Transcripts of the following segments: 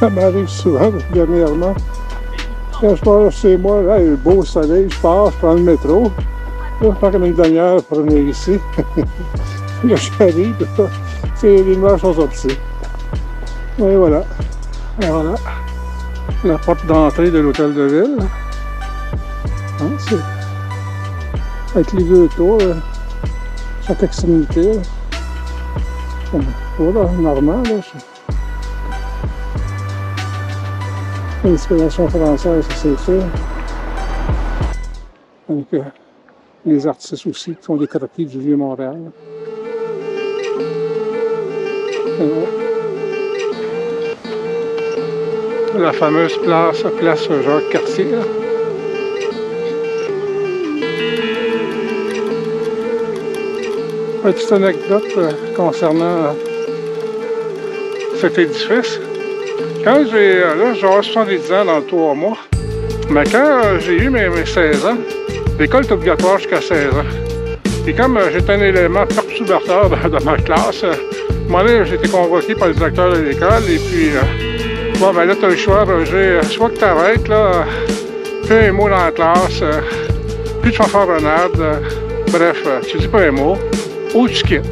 Ça m'arrive souvent dernièrement. Quand je pars chez moi, là, il y a le beau soleil, je pars, je prends le métro. Là, je prends comme une demi-heure pour venir ici. Là, j'arrive, les nuages sont sortis. Et voilà. Et voilà. La porte d'entrée de l'hôtel de ville. Hein, c'est avec les deux tours, chaque extrémité. Voilà, normal. L'inspiration française, c'est fait. Avec les artistes aussi qui font des croquis du Vieux-Montréal. La fameuse place Jacques-Cartier. Une petite anecdote concernant cet édifice. Quand j'ai 70 ans dans 3 mois, mais quand j'ai eu mes 16 ans, l'école est obligatoire jusqu'à 16 ans. Et comme j'étais un élément perturbateur de ma classe, à un moment donné, j'ai été convoqué par le directeur de l'école et puis, bon, ben là, tu as le choix, Roger, soit que tu arrêtes, là, fais un mot dans la classe, puis tu vas faire renade, bref, tu dis pas un mot, ou tu quittes.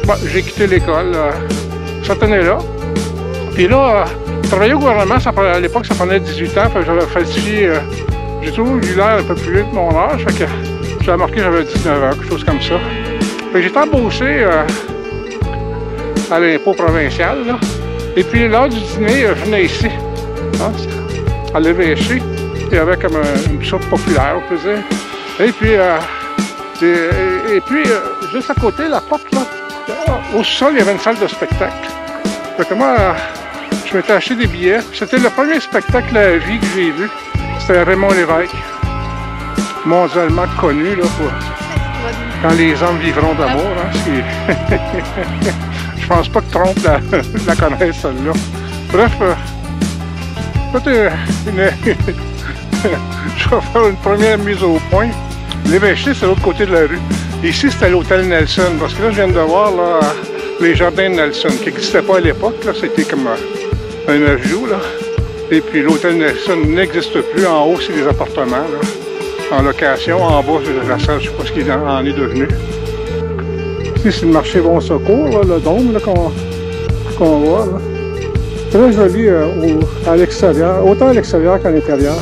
Bon, j'ai quitté l'école cette année-là. Puis là, travailler au gouvernement, à l'époque, ça prenait 18 ans, fait que j'avais falsifié, j'ai toujours eu l'air un peu plus vieux de mon âge, fait que j'avais marqué que j'avais 19 ans, quelque chose comme ça. Fait que j'ai été embauché à l'impôt provincial, là. Et puis l'heure du dîner, je venais ici, hein, à l'évêché. Il y avait comme une soupe populaire, on peut dire. Et puis, juste à côté, la porte, là, au sol, il y avait une salle de spectacle. Fait que moi, je m'étais acheté des billets. C'était le premier spectacle à vie que j'ai vu. C'était Raymond Lévesque, mondialement connu, là, pour Quand les hommes vivront d'amour. Hein, je pense pas que Trump la connaisse, celle-là. Bref, je vais faire une première mise au point. L'évêché, c'est l'autre côté de la rue. Ici, c'était l'hôtel Nelson, parce que là, je viens de voir là, les jardins de Nelson, qui n'existaient pas à l'époque. C'était comme un ajout. Là. Et puis l'hôtel Nelson n'existe plus. En haut, c'est des appartements là, en location. En bas, c'est la salle, je ne sais pas ce qu'il en est devenu. Ici, c'est le marché Bon Secours, là, le dôme qu'on voit. Là. Très joli à l'extérieur, autant à l'extérieur qu'à l'intérieur.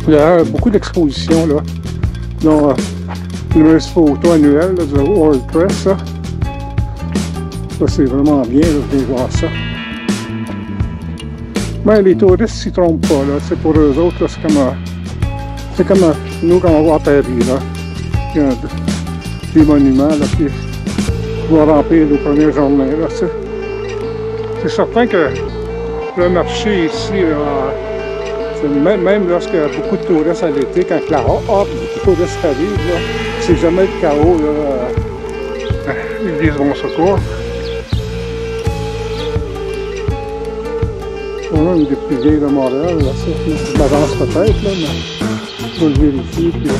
Il y a beaucoup d'expositions, là, dont une photo annuelle là, de World Press. Ça c'est vraiment bien de venir voir ça. Ben, les touristes s'y trompent pas, là. C'est pour eux autres, c'est comme nous quand on va à Paris, là. Il y a des monuments, là, qui vont remplir nos premières journées, là, c'est certain que le marché ici, même lorsqu'il y a beaucoup de touristes à l'été, quand la horde de touristes arrive, c'est jamais le chaos, là. L'église Bon Secours. On a une des plus vieilles de Montréal, là, ça. Je m'avance peut-être, là, mais il faut le vérifier. Puis,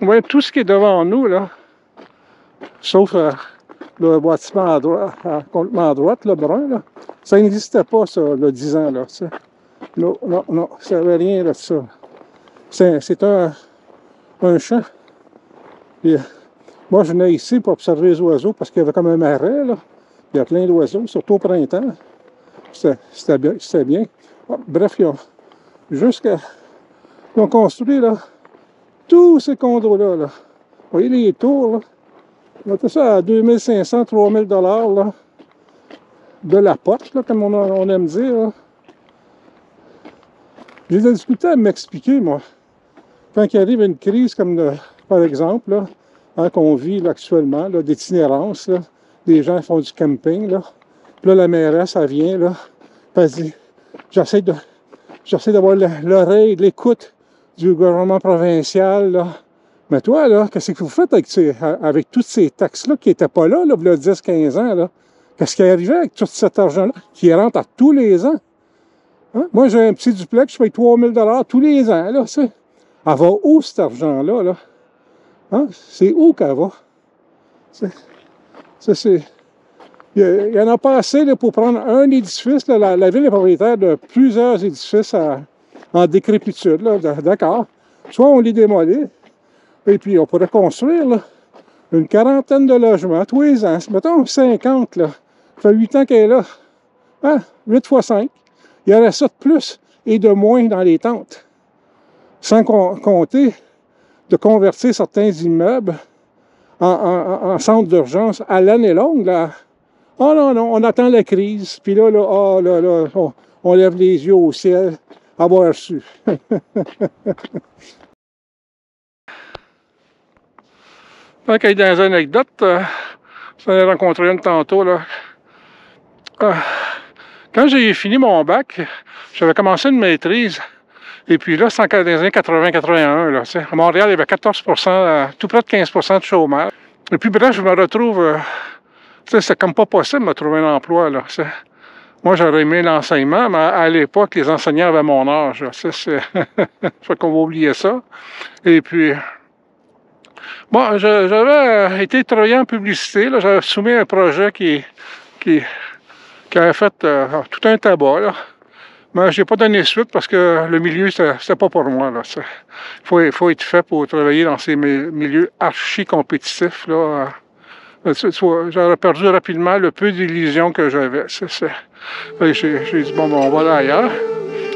ouais, tout ce qui est devant nous, là, sauf le bâtiment complètement à droite, le brun, là, ça n'existait pas, ça, le 10 ans, là, ça. Non, non, non, ça n'avait rien de ça. C'est un champ. Et, moi, je venais ici pour observer les oiseaux parce qu'il y avait comme un marais, là. Il y a plein d'oiseaux, surtout au printemps. C'était bien. Oh, bref, ils ont construit, là, tous ces condos-là, là. Vous voyez les tours, là? On mettait ça à 2500, 3000 $, là, de la porte, là, comme on aime dire. Là. J'ai de la difficulté à m'expliquer, moi. Quand il arrive une crise comme, par exemple, là, hein, qu'on vit là, actuellement, d'itinérance, des gens font du camping, là. Puis là, la mairesse, elle vient, là, puis elle dit, j'essaie d'avoir l'oreille, l'écoute du gouvernement provincial, là, Mais toi, là, qu'est-ce que vous faites avec toutes ces taxes-là qui n'étaient pas là, il y a 10-15 ans, là? Qu'est-ce qui est arrivé avec tout cet argent-là qui rentre à tous les ans? Hein? Moi, j'ai un petit duplex, je paye 3000 $ tous les ans, là, tu sais. Elle va où, cet argent-là, là? Hein? C'est où qu'elle va? Ça, c'est... Il y en a pas assez là, pour prendre un édifice. Là, la ville est propriétaire de plusieurs édifices en décrépitude. D'accord. Soit on les démolit, et puis on pourrait construire là, une quarantaine de logements tous les ans. Mettons 50, là. Ça fait 8 ans qu'elle est là. Hein? 8 fois 5. Il y aurait ça de plus et de moins dans les tentes. Sans compter de convertir certains immeubles en centre d'urgence à l'année longue. Là. Oh non, non, on attend la crise. Puis là, oh, là, on lève les yeux au ciel, avoir su. Tant qu'il y a des anecdotes, j'en ai rencontré une tantôt, là. Quand j'ai fini mon bac, j'avais commencé une maîtrise. Et puis là, c'est dans les années 80-81, là. À Montréal, il y avait 14%, tout près de 15% de chômage. Et puis bref, je me retrouve... c'est comme pas possible de trouver un emploi, là. Moi, j'aurais aimé l'enseignement, mais à l'époque, les enseignants avaient mon âge. Fait qu'on va oublier ça. Et puis... Bon, j'avais été travailler en publicité, là. J'avais soumis un projet qui avait fait tout un tabac, là. Mais j'ai pas donné suite parce que le milieu, c'était pas pour moi, là. Il faut être fait pour travailler dans ces milieux archi-compétitifs, là. J'aurais perdu rapidement le peu d'illusions que j'avais. J'ai dit, bon, on va là ailleurs.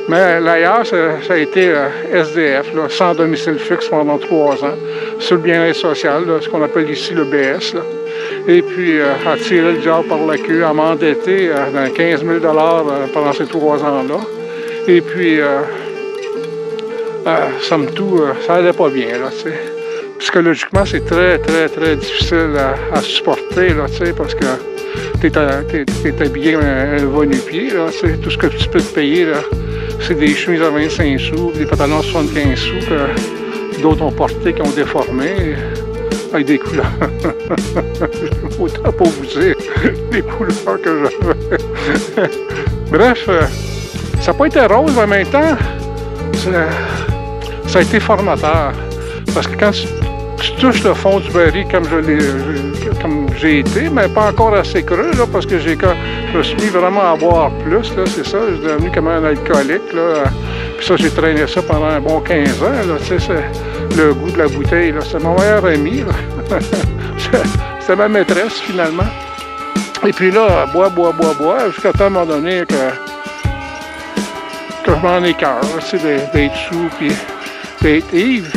Mais l'ailleurs, ça a été SDF, là, sans domicile fixe pendant 3 ans, sur le bien-être social, là, ce qu'on appelle ici le BS. Là. Et puis, à tirer le diable par la queue, à m'endetter dans 15 000 $ pendant ces 3 ans-là. Et puis, somme toute, ça allait pas bien, là, tu sais. Psychologiquement, c'est très, très, très difficile à supporter, là, tu sais, parce que t'es habillé un va-nu-pied, là, tu sais, tout ce que tu peux te payer, là, c'est des chemises à 25 sous, des pantalons à 75 sous que d'autres ont portés, qui ont déformé, avec des couleurs. Autant pour vous dire les couleurs que j'avais. Bref, ça n'a pas été rose, mais en même temps, ça a été formateur. Parce que quand tu touches le fond du baril comme j'ai été, mais pas encore assez creux, là, parce que je me suis mis vraiment à boire plus, là, c'est ça, je suis devenu comme un alcoolique, là. Puis ça, j'ai traîné ça pendant un bon 15 ans, là, tu sais, le goût de la bouteille, là, c'est mon meilleur ami, là. C'était ma maîtresse, finalement. Et puis là, bois, jusqu'à un moment donné que je m'en écœure, tu sais, d'être sous, puis d'être ivre.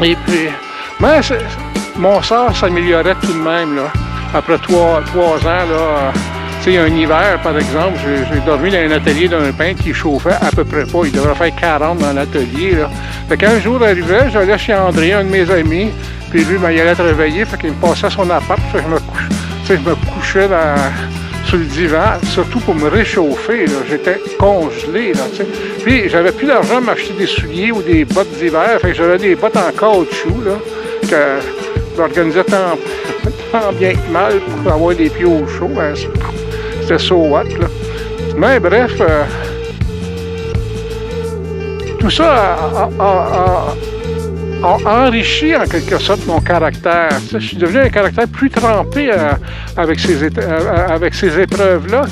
Et puis, mais mon sort s'améliorait tout de même, là. Après 3 ans, là, tu sais, un hiver, par exemple, j'ai dormi dans un atelier d'un peintre qui chauffait à peu près pas. Il devrait faire 40 dans l'atelier, là. Fait qu'un jour arrivait, j'allais chez André, un de mes amis, puis lui, ben, il allait travailler, fait qu'il me passait à son appart, fait que je me couchais sur le divan, surtout pour me réchauffer, là. J'étais congelé, là, tu sais. Puis, j'avais plus d'argent pour m'acheter des souliers ou des bottes d'hiver, fait que j'avais des bottes en caoutchouc, là, que j'organisais tant bien que mal pour avoir des pieds au chaud. Hein. C'était so what, là. Mais bref, tout ça a enrichi en quelque sorte mon caractère. Je suis devenu un caractère plus trempé avec ces épreuves-là,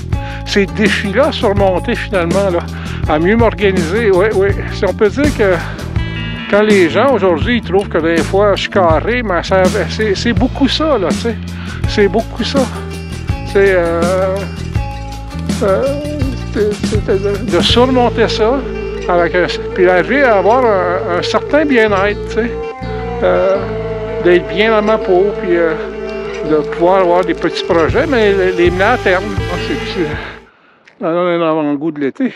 ces défis-là surmontés finalement, là, à mieux m'organiser. Oui. Si on peut dire que quand les gens aujourd'hui ils trouvent que des fois je suis carré, mais c'est beaucoup ça, là, tu sais. C'est beaucoup ça. C'est de surmonter ça. Puis arriver à avoir un certain bien-être, tu sais, d'être bien dans ma peau, puis de pouvoir avoir des petits projets, mais les mener à terme. Ça donne un avant-goût de l'été.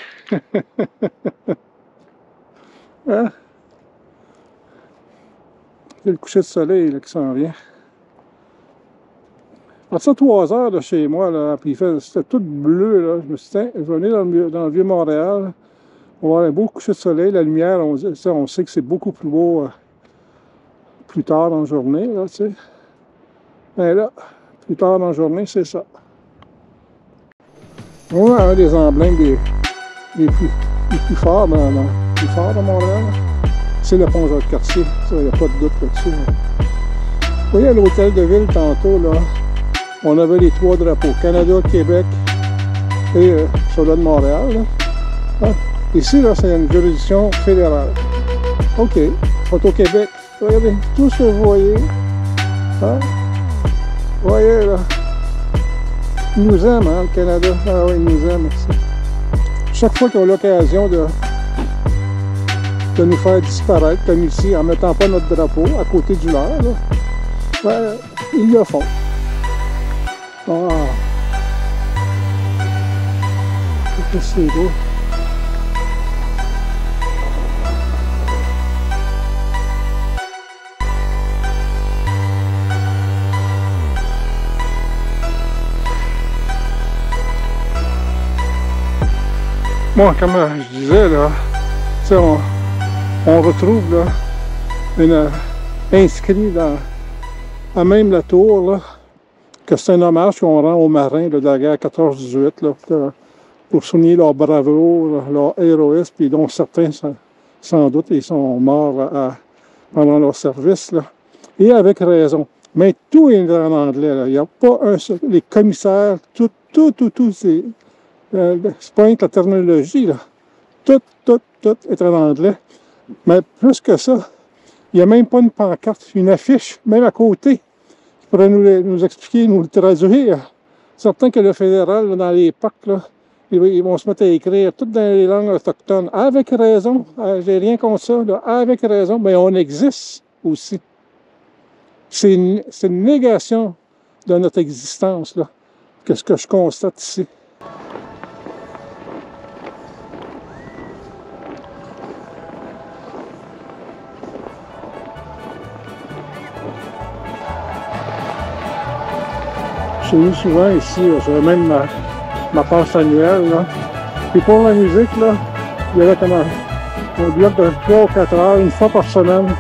Hein? C'est le coucher de soleil là, qui s'en vient. À ça, 3 heures de chez moi, là, puis c'était tout bleu, là. Je me suis dit, je vais venir dans le Vieux-Montréal. On va avoir un beau coucher de soleil, la lumière, on sait que c'est beaucoup plus beau plus tard dans la journée, là, tu sais. Mais là, plus tard dans la journée, c'est ça. Moi, un des emblèmes les plus forts dans Montréal, c'est le pont Jacques-Cartier. Ça, il n'y a pas de doute là-dessus. Vous voyez, à l'hôtel de ville, tantôt, là, on avait les 3 drapeaux. Canada, Québec et celui de Montréal. Là. Hein? Ici, là, c'est une juridiction fédérale. OK. On est au Québec. Regardez, tout ce que vous voyez. Hein? Vous voyez, là. Ils nous aiment, hein, le Canada. Ah oui, ils nous aiment aussi. Chaque fois qu'ils ont l'occasion de nous faire disparaître, comme ici, en ne mettant pas notre drapeau à côté du leur, là, ben, ils le font. Ah. C'est beau. Bon, comme je disais, là, on retrouve là, inscrit à même la tour, là, que c'est un hommage qu'on rend aux marins là, de la guerre 14-18, pour souligner leur bravoure, leur héroïsme, puis dont certains, sans doute, ils sont morts pendant leur service. Là. Et avec raison. Mais tout est en anglais. Là. Il n'y a pas un seul. Les commissaires, tout, c'est pas rien que la terminologie. Là. Tout est en anglais. Mais plus que ça, il n'y a même pas une pancarte, une affiche, même à côté, qui pourrait nous expliquer, nous le traduire. Certain que le fédéral, là, dans les parcs, là, ils vont se mettre à écrire toutes dans les langues autochtones. Avec raison, j'ai rien contre ça, là, avec raison, mais on existe aussi. C'est une négation de notre existence, là, qu'est-ce que je constate ici. Je suis venu souvent ici, j'avais même ma passe annuelle. Là. Puis pour la musique, là, il y avait comme un bloc de 3 ou 4 heures, une fois par semaine,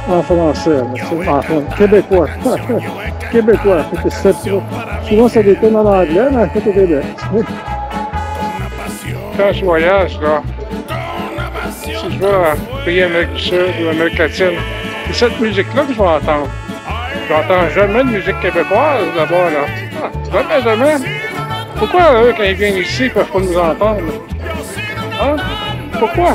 en français. Là, en québécois. Québécois. Souvent, ça détonne en anglais, mais c'est au Québec. Quand je voyage, là, si je vais à pays Amérique du Sud ou Amérique latine, c'est cette musique-là que je vais entendre. Je n'entends jamais de musique québécoise là-bas, là. Ah, jamais. Pourquoi eux, quand ils viennent ici, ils ne peuvent pas nous entendre? Hein? Pourquoi?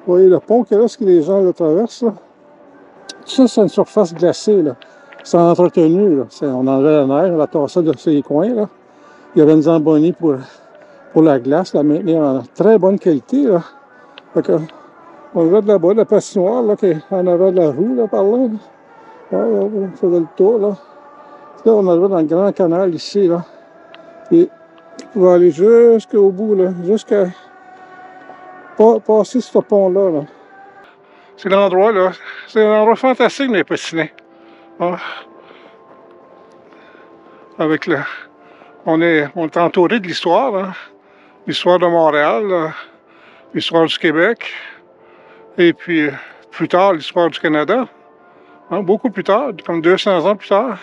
Vous voyez le pont qu'il y a là, ce que les gens le traversent, là. Ça, c'est une surface glacée, là. C'est entretenu, là. On enlevait la neige, on la tassait de ces coins, là. Il y avait une zamboni pour la glace, la maintenir en très bonne qualité, là. Fait que, on voit de là-bas, la patinoire, là, qui est en avant de la roue, là, par là. Ouais, on faisait le tour, là. Là, on arrivait dans le grand canal, ici, là. Et on va aller jusqu'au bout, là, jusqu'à passer ce pont-là, là. C'est l'endroit, là. C'est un endroit fantastique, mais patiné. Ah. Avec le... On est entouré de l'histoire, hein? L'histoire de Montréal, l'histoire du Québec, et puis plus tard l'histoire du Canada, hein? Beaucoup plus tard, comme 200 ans plus tard.